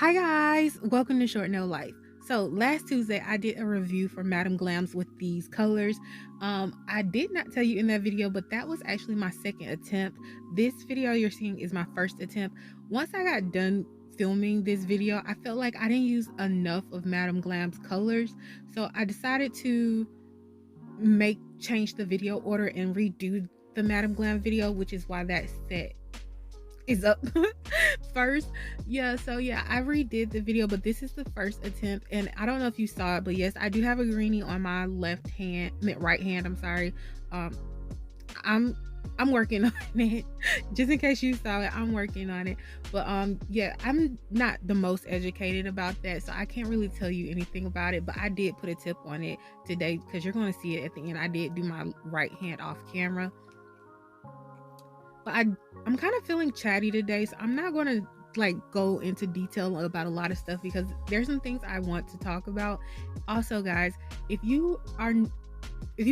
Hi guys, welcome to Short Nail Life. So last Tuesday I did a review for Madam Glams with these colors. I did not tell you in that video, but that was actually my second attempt. This video you're seeing is my first attempt. Once I got done filming this video, I felt like I didn't use enough of Madam Glam's colors, so I decided to change the video order and redo the Madam Glam video, which is why that set is up first. So I redid the video, but this is the first attempt, and I don't know if you saw it, but yes, I do have a greenie on my right hand, I'm sorry. I'm working on it. Just in case you saw it, I'm working on it. But yeah, I'm not the most educated about that, so I can't really tell you anything about it, but I did put a tip on it today because you're going to see it at the end. I did do my right hand off camera, but I'm kind of feeling chatty today, so I'm not going to go into detail about a lot of stuff because there's some things I want to talk about. Also, guys, if you've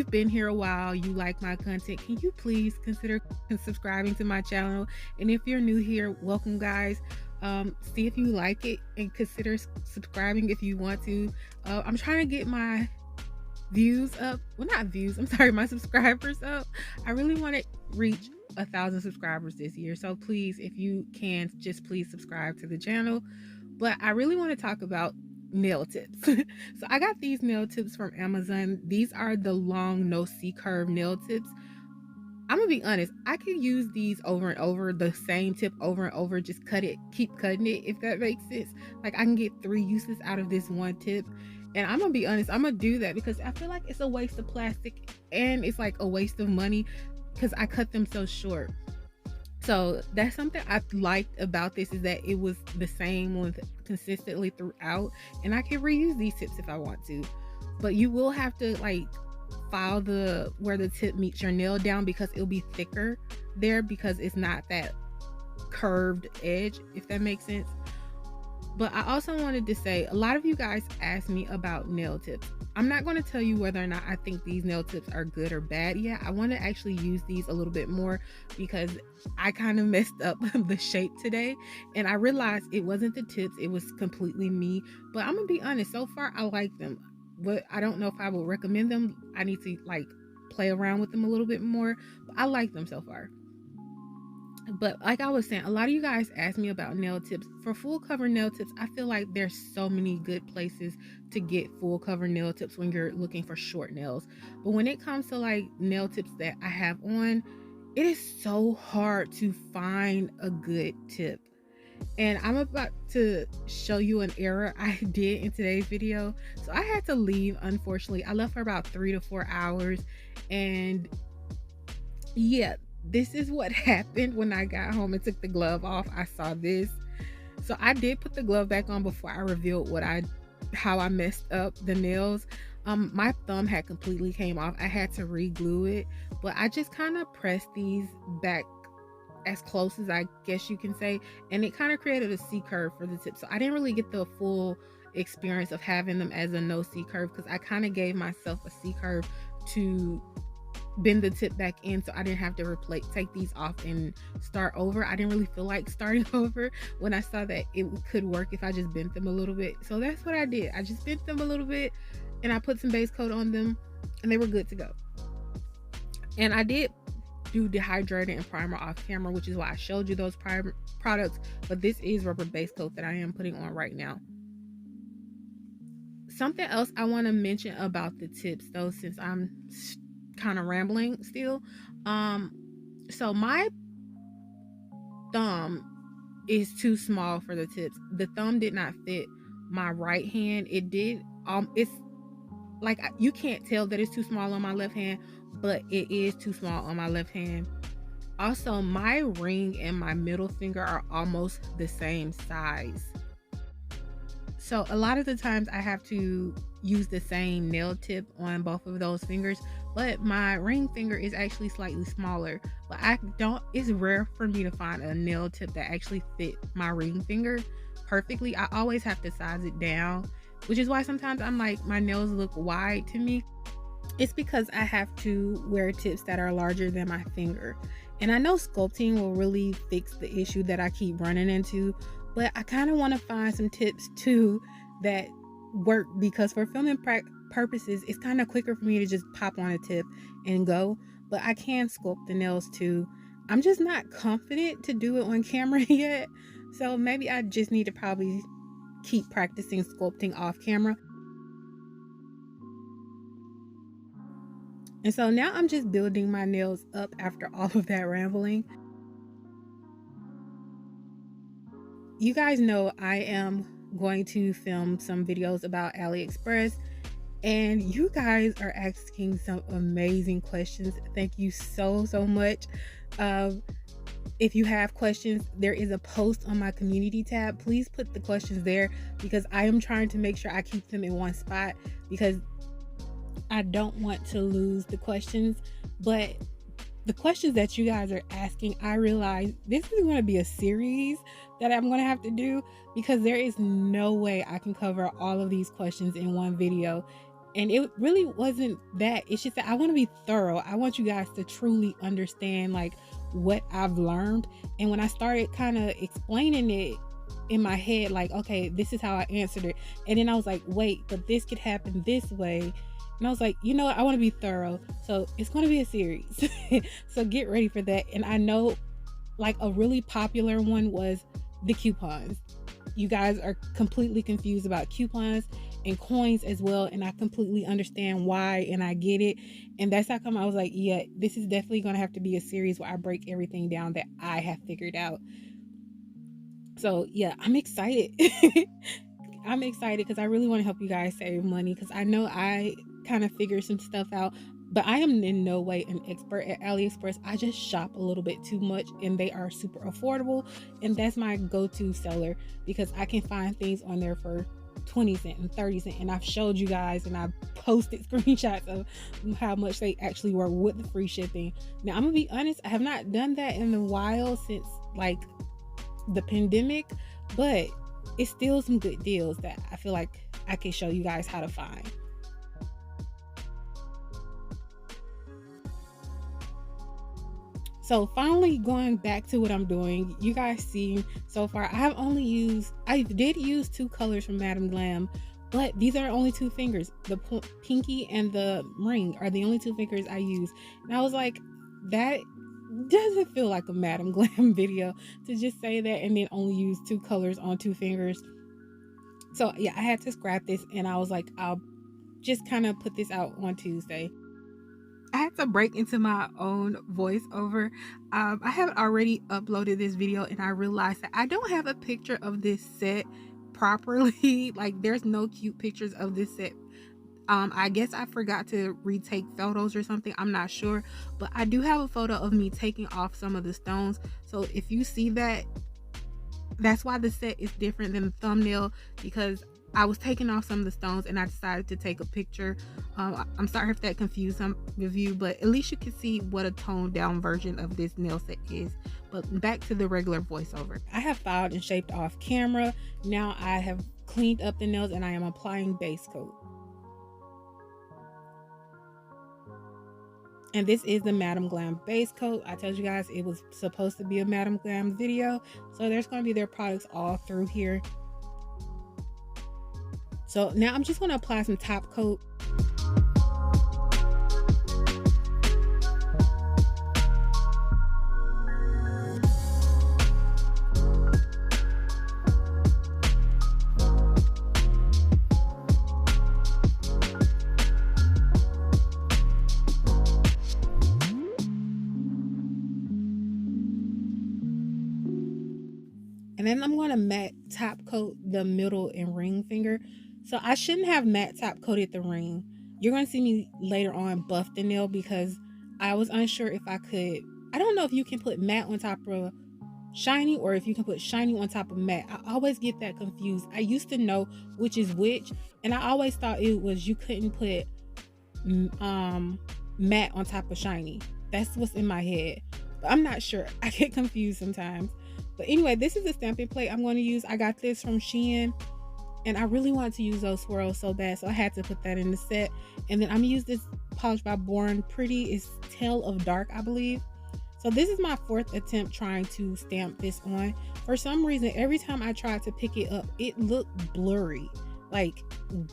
been here a while, you like my content, can you please consider subscribing to my channel? And if you're new here, welcome guys. See if you like it and consider subscribing if you want to. I'm trying to get my views up. Well, not views, I'm sorry, my subscribers up. I really want to reach 1,000 subscribers this year, so please, if you can, just please subscribe to the channel. But I really want to talk about nail tips. So I got these nail tips from Amazon. These are the long no C curve nail tips. I'm gonna be honest, I could use these over and over, the same tip over and over, just keep cutting it, if that makes sense. Like, I can get 3 uses out of this one tip, and I'm gonna be honest, I'm gonna do that because I feel like it's a waste of plastic and it's like a waste of money because I cut them so short. So that's something I liked about this, is that it was the same length consistently throughout, and I can reuse these tips if I want to. But you will have to file where the tip meets your nail down, because it'll be thicker there because it's not that curved edge, if that makes sense. But I also wanted to say, a lot of you guys asked me about nail tips. I'm not going to tell you whether or not I think these nail tips are good or bad yet. I want to actually use these a little bit more because I kind of messed up the shape today, and I realized it wasn't the tips, it was completely me. But I'm gonna be honest, so far I like them, but I don't know if I will recommend them. I need to play around with them a little bit more, but I like them so far. But like I was saying, a lot of you guys asked me about nail tips. For full cover nail tips, I feel like there's so many good places to get full cover nail tips when you're looking for short nails. But when it comes to nail tips that I have on, it is so hard to find a good tip. And I'm about to show you an error I did in today's video. So I had to leave, unfortunately. I left for about 3 to 4 hours, and yeah, this is what happened when I got home and took the glove off. I saw this. So I did put the glove back on before I revealed how I messed up the nails. My thumb had completely came off. I had to re-glue it, but I just kind of pressed these back as close as I guess you can say, and it kind of created a C curve for the tip. So I didn't really get the full experience of having them as a no C curve, because I kind of gave myself a C curve to bend the tip back in, so I didn't have to take these off and start over. I didn't really feel like starting over when I saw that it could work if I just bent them a little bit. So that's what I did. I just bent them a little bit, and I put some base coat on them, and they were good to go. And I did do dehydrator and primer off camera, which is why I showed you those primer products, but this is rubber base coat that I am putting on right now. Something else I want to mention about the tips though, since I'm kind of rambling still, so my thumb is too small for the tips. The thumb did not fit my right hand. It did, it's like you can't tell that it's too small on my left hand, but it is too small on my left hand. Also, my ring and my middle finger are almost the same size, so a lot of the times I have to use the same nail tip on both of those fingers, but my ring finger is actually slightly smaller. But it's rare for me to find a nail tip that actually fit my ring finger perfectly. I always have to size it down, which is why sometimes I'm like, my nails look wide to me. It's because I have to wear tips that are larger than my finger. And I know sculpting will really fix the issue that I keep running into, But I kind of want to find some tips too that work, because for filming purposes, it's kind of quicker for me to just pop on a tip and go. But I can sculpt the nails too. I'm just not confident to do it on camera yet. So maybe I just need to probably keep practicing sculpting off camera. And so now I'm just building my nails up after all of that rambling. You guys know I am going to film some videos about AliExpress, and you guys are asking some amazing questions. Thank you so much. If you have questions, there is a post on my community tab. Please put the questions there, because I am trying to make sure I keep them in one spot, because I don't want to lose the questions. But the questions that you guys are asking, I realize this is going to be a series that I'm going to have to do, because there is no way I can cover all of these questions in one video. And it really wasn't that. It's just that I want to be thorough. I want you guys to truly understand like what I've learned. And when I started kind of explaining it in my head, like, okay, this is how I answered it. And then I was like, wait, but this could happen this way. And I was like, you know what? I want to be thorough. So it's going to be a series. So get ready for that. And I know like a really popular one was the coupons. You guys are completely confused about coupons and coins as well. And I completely understand why, and I get it. And that's how come I was like, yeah, this is definitely going to have to be a series where I break everything down that I have figured out. So yeah, I'm excited. I'm excited because I really want to help you guys save money, because I know I kind of figured some stuff out, but I am in no way an expert at AliExpress. I just shop a little bit too much, and they are super affordable, and that's my go-to seller, because I can find things on there for 20 cents and 30 cents, and I've showed you guys and I've posted screenshots of how much they actually were with the free shipping. Now I'm gonna be honest, I have not done that in a while, since like the pandemic, but it's still some good deals that I feel like I can show you guys how to find. So finally going back to what I'm doing, you guys see so far I did use 2 colors from Madam Glam, but these are only 2 fingers. The pinky and the ring are the only 2 fingers I use. And I was like, that doesn't feel like a Madam Glam video to just say that and then only use 2 colors on 2 fingers. So yeah, I had to scrap this, and I was like, I'll just kind of put this out on Tuesday. I had to break into my own voiceover. I have already uploaded this video, and I realized that I don't have a picture of this set properly. Like, there's no cute pictures of this set. I guess I forgot to retake photos or something. I'm not sure, but I do have a photo of me taking off some of the stones. So if you see that, that's why the set is different than the thumbnail, because I was taking off some of the stones and I decided to take a picture. I'm sorry if that confused some of you, but at least you can see what a toned down version of this nail set is. But back to the regular voiceover. I have filed and shaped off camera. Now I have cleaned up the nails and I am applying base coat. And this is the Madam Glam base coat. I told you guys it was supposed to be a Madam Glam video, so there's going to be their products all through here. So now I'm just going to apply some top coat. And then I'm going to matte top coat the middle and ring finger. So I shouldn't have matte top coated the ring. You're going to see me later on buff the nail, because I was unsure if I could. I don't know if you can put matte on top of shiny, or if you can put shiny on top of matte. I always get that confused. I used to know which is which, and I always thought it was you couldn't put matte on top of shiny. That's what's in my head, but I'm not sure. I get confused sometimes. But anyway, this is a stamping plate I'm going to use. I got this from Shein, and I really wanted to use those swirls so bad, so I had to put that in the set. And then I'm going to use this polish by Born Pretty. It's Tale of Dark, I believe. So this is my fourth attempt trying to stamp this on. For some reason, every time I tried to pick it up, it looked blurry, like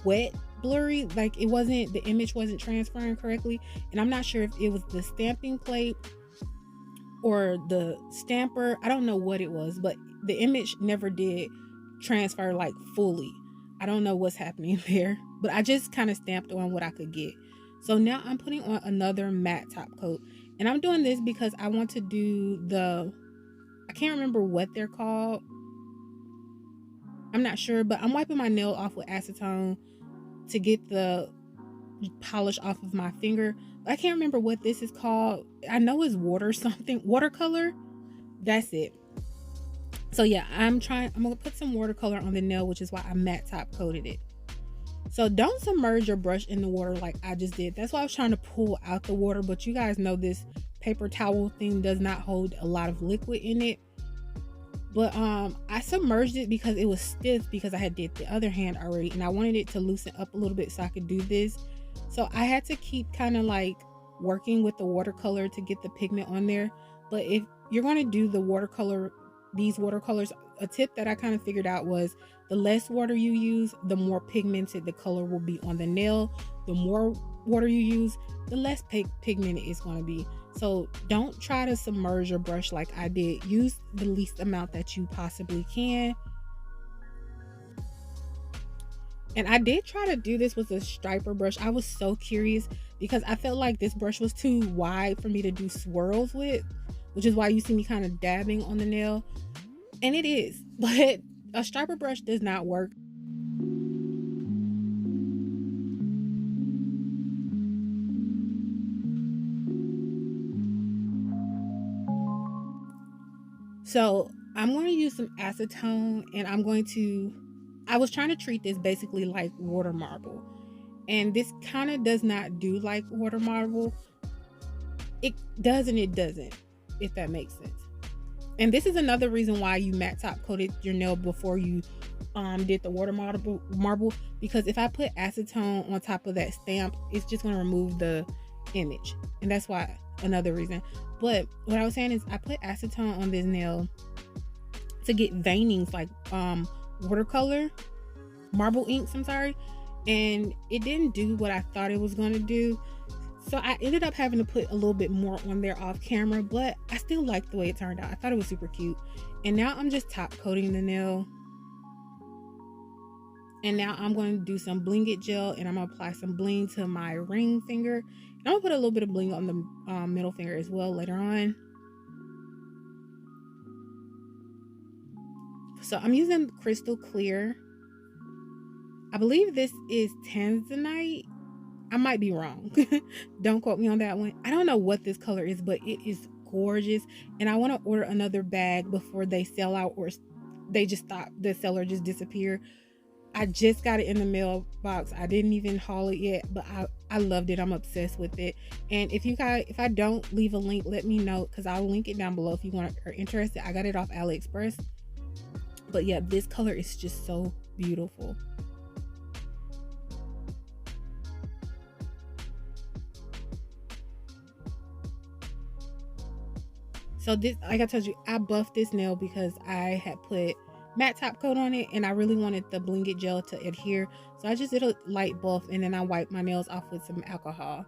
wet blurry, like the image wasn't transferring correctly. And I'm not sure if it was the stamping plate or the stamper. I don't know what it was, but the image never did transfer like fully. I don't know what's happening there, but I just kind of stamped on what I could get. So now I'm putting on another matte top coat, and I'm doing this because I want to do I can't remember what they're called. I'm not sure, but I'm wiping my nail off with acetone to get the polish off of my finger. I can't remember what this is called. I know it's watercolor. That's it. So yeah, I'm gonna put some watercolor on the nail, which is why I matte top coated it. So don't submerge your brush in the water like I just did. That's why I was trying to pull out the water, but you guys know this paper towel thing does not hold a lot of liquid in it. But I submerged it because it was stiff, because I had did the other hand already, and I wanted it to loosen up a little bit so I could do this. So I had to keep kind of like working with the watercolor to get the pigment on there. But if you're going to do these watercolors, a tip that I kind of figured out was the less water you use, the more pigmented the color will be on the nail. The more water you use, the less pigmented it's going to be. So don't try to submerge your brush like I did. Use the least amount that you possibly can. And I did try to do this with a striper brush. I was so curious because I felt like this brush was too wide for me to do swirls with, which is why you see me kind of dabbing on the nail. And it is, but a striper brush does not work. So I'm going to use some acetone, and I was trying to treat this basically like water marble. And this kind of does not do like water marble. It does and it doesn't, if that makes sense. And this is another reason why you matte top coated your nail before you did the water marble, because if I put acetone on top of that stamp, it's just going to remove the image. And that's why, another reason. But what I was saying is I put acetone on this nail to get veinings like watercolor, marble inks, I'm sorry. And it didn't do what I thought it was going to do. So I ended up having to put a little bit more on there off camera, but I still liked the way it turned out. I thought it was super cute. And now I'm just top coating the nail. And now I'm going to do some bling it gel, and I'm going to apply some bling to my ring finger. And I'm going to put a little bit of bling on the middle finger as well later on. So I'm using crystal clear. I believe this is tanzanite. I might be wrong. Don't quote me on that one. I don't know what this color is, but it is gorgeous. And I want to order another bag before they sell out, or they just stop. The seller just disappear. I just got it in the mailbox. I didn't even haul it yet, but I loved it. I'm obsessed with it. And if I don't leave a link, let me know, because I'll link it down below if you are interested. I got it off AliExpress. But yeah, this color is just so beautiful. So this, like I told you, I buffed this nail because I had put matte top coat on it, and I really wanted the bling it gel to adhere. So I just did a light buff, and then I wiped my nails off with some alcohol.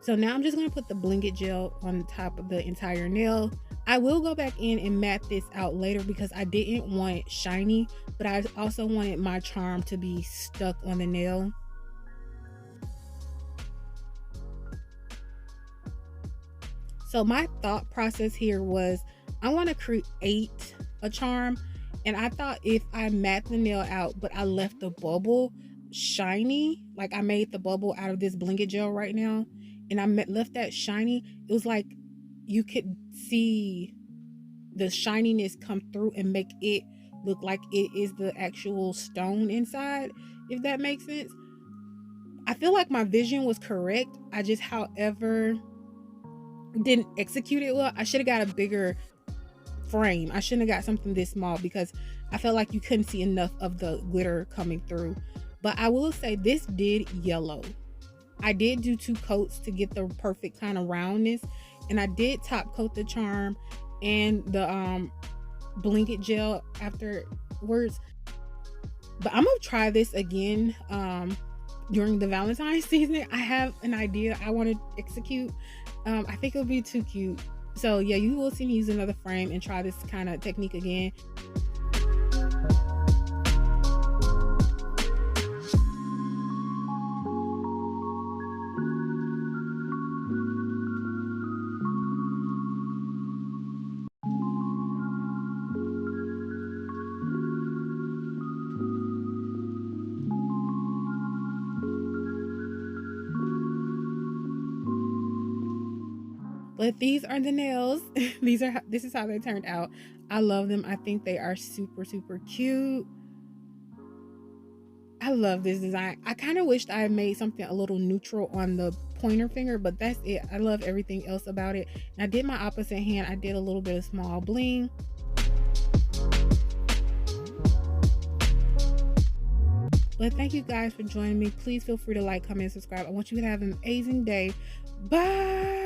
So now I'm just going to put the bling it gel on top of the entire nail. I will go back in and matte this out later because I didn't want it shiny, but I also wanted my charm to be stuck on the nail. So my thought process here was I want to create a charm, and I thought if I matte the nail out but I left the bubble shiny, like I made the bubble out of this bling it gel right now, and I left that shiny, it was like you could see the shininess come through and make it look like it is the actual stone inside, if that makes sense. I feel like my vision was correct. I just, however, didn't execute it well. I should have got a bigger frame. I shouldn't have got something this small because I felt like you couldn't see enough of the glitter coming through. But I will say this did yellow. I did do 2 coats to get the perfect kind of roundness, And I did top coat the charm and the blanket gel afterwards. But I'm gonna try this again during the Valentine's season. I have an idea I want to execute. I think it'll be too cute. So yeah, you will see me use another frame and try this kind of technique again. But these are the nails. This is how they turned out. I love them. I think they are super super cute. I love this design. I kind of wished I had made something a little neutral on the pointer finger, but that's it. I love everything else about it. And I did my opposite hand. I did a little bit of small bling. But thank you guys for joining me. Please feel free to like, comment, and subscribe. I want you to have an amazing day. Bye.